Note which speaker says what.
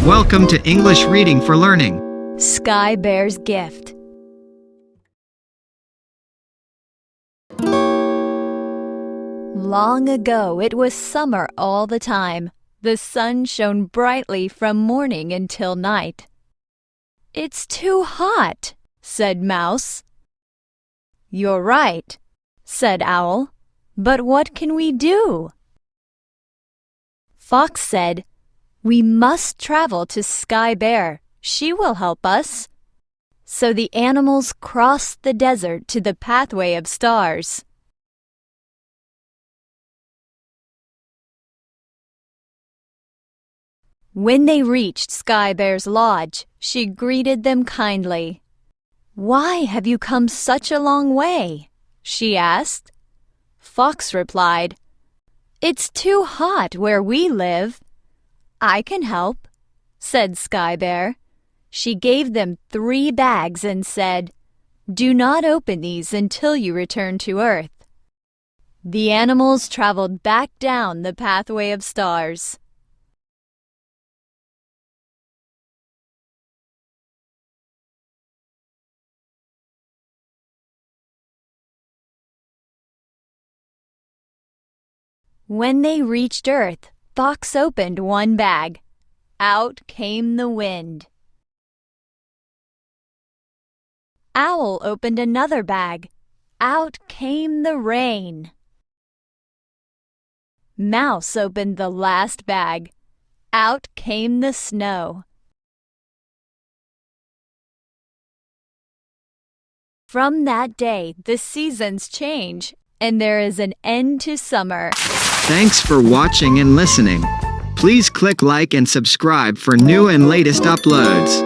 Speaker 1: Welcome to English Reading for Learning.
Speaker 2: Sky Bear's Gift. Long ago, it was summer all the time. The sun shone brightly from morning until night. "It's too hot," said Mouse. "You're right," said Owl. "But what can we do?" Fox said, "We must travel to Sky Bear. She will help us." So the animals crossed the desert to the pathway of stars. When they reached Sky Bear's lodge, she greeted them kindly. "Why have you come such a long way?" she asked. Fox replied, "It's too hot where we live." "I can help," said Sky Bear. She gave them 3 bags and said, "Do not open these until you return to Earth." The animals traveled back down the pathway of stars. When they reached Earth, Fox opened one bag. Out came the wind. Owl opened another bag. Out came the rain. Mouse opened the last bag. Out came the snow. From that day, the seasons change, and there is an end to summer.
Speaker 1: Thanks for watching and listening. Please click like and subscribe for new and latest uploads.